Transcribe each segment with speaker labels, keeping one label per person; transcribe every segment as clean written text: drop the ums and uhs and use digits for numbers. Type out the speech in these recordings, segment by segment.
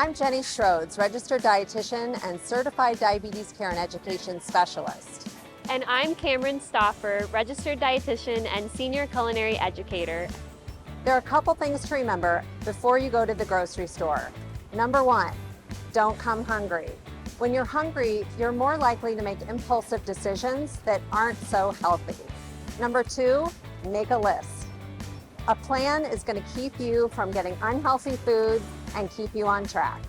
Speaker 1: I'm Jenny Schroeds, registered dietitian and certified diabetes care and education specialist.
Speaker 2: And I'm Cameron Stoffer, registered dietitian and senior culinary educator.
Speaker 1: There are a couple things to remember before you go to the grocery store. Number one, don't come hungry. When you're hungry, you're more likely to make impulsive decisions that aren't so healthy. Number two, make a list. A plan is going to keep you from getting unhealthy food and keep you on track.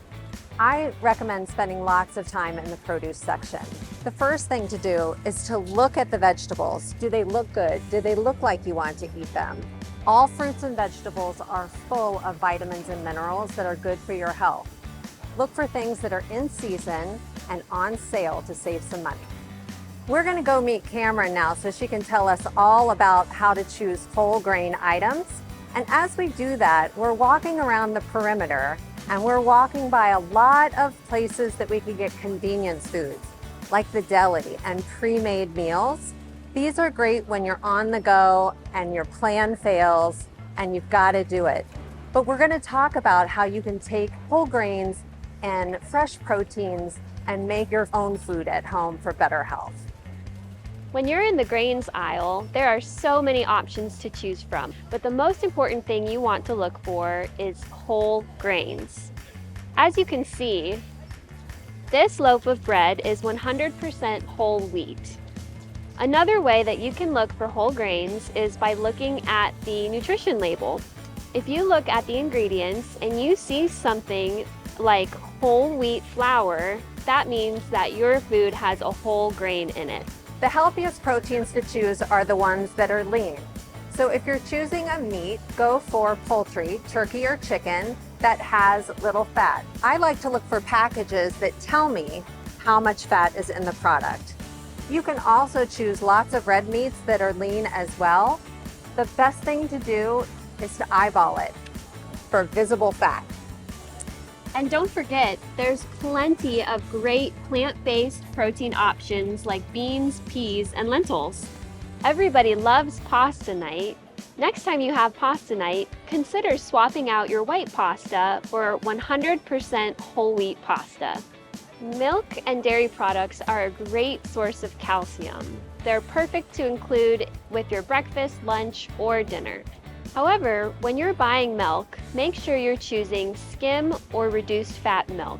Speaker 1: I recommend spending lots of time in the produce section. The first thing to do is to look at the vegetables. Do they look good? Do they look like you want to eat them? All fruits and vegetables are full of vitamins and minerals that are good for your health. Look for things that are in season and on sale to save some money. We're going to go meet Cameron now so she can tell us all about how to choose whole grain items. And as we do that, we're walking around the perimeter and we're walking by a lot of places that we can get convenience foods, like the deli and pre-made meals. These are great when you're on the go and your plan fails and you've got to do it. But we're going to talk about how you can take whole grains and fresh proteins and make your own food at home for better health.
Speaker 2: When you're in the grains aisle, there are so many options to choose from, but the most important thing you want to look for is whole grains. As you can see, this loaf of bread is 100% whole wheat. Another way that you can look for whole grains is by looking at the nutrition label. If you look at the ingredients and you see something like whole wheat flour, that means that your food has a whole grain in it.
Speaker 1: The healthiest proteins to choose are the ones that are lean. So if you're choosing a meat, go for poultry, turkey or chicken that has little fat. I like to look for packages that tell me how much fat is in the product. You can also choose lots of red meats that are lean as well. The best thing to do is to eyeball it for visible fat.
Speaker 2: And don't forget, there's plenty of great plant-based protein options like beans, peas, and lentils. Everybody loves pasta night. Next time you have pasta night, consider swapping out your white pasta for 100% whole wheat pasta. Milk and dairy products are a great source of calcium. They're perfect to include with your breakfast, lunch, or dinner. However, when you're buying milk, make sure you're choosing skim or reduced fat milk.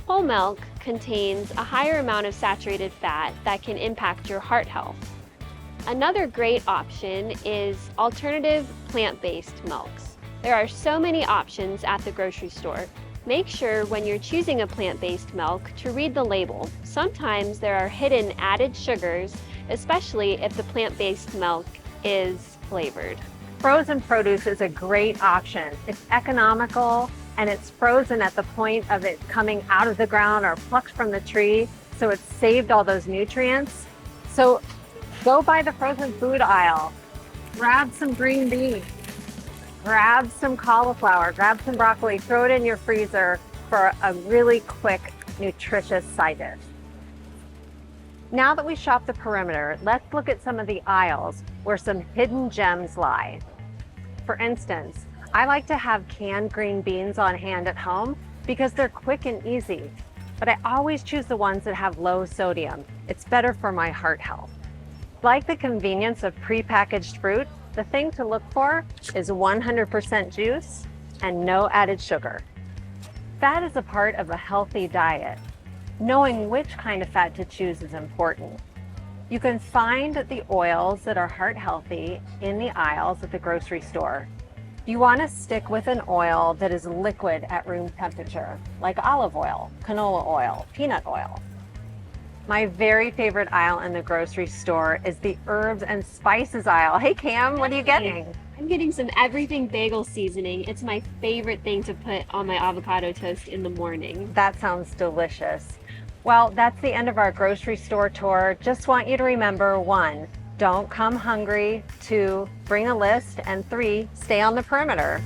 Speaker 2: Whole milk contains a higher amount of saturated fat that can impact your heart health. Another great option is alternative plant-based milks. There are so many options at the grocery store. Make sure when you're choosing a plant-based milk to read the label. Sometimes there are hidden added sugars, especially if the plant-based milk is flavored.
Speaker 1: Frozen produce is a great option. It's economical and it's frozen at the point of it coming out of the ground or plucked from the tree, so it's saved all those nutrients. So go by the frozen food aisle, grab some green beans, grab some cauliflower, grab some broccoli, throw it in your freezer for a really quick, nutritious side dish. Now that we shop the perimeter, let's look at some of the aisles where some hidden gems lie. For instance, I like to have canned green beans on hand at home because they're quick and easy, but I always choose the ones that have low sodium. It's better for my heart health. Like the convenience of prepackaged fruit, the thing to look for is 100% juice and no added sugar. Fat is a part of a healthy diet. Knowing which kind of fat to choose is important. You can find the oils that are heart healthy in the aisles at the grocery store. You want to stick with an oil that is liquid at room temperature, like olive oil, canola oil, peanut oil. My very favorite aisle in the grocery store is the herbs and spices aisle. Hey Cam, what are you getting?
Speaker 2: I'm getting some everything bagel seasoning. It's my favorite thing to put on my avocado toast in the morning.
Speaker 1: That sounds delicious. Well, that's the end of our grocery store tour. Just want you to remember, 1, don't come hungry. 2, bring a list. And 3, stay on the perimeter.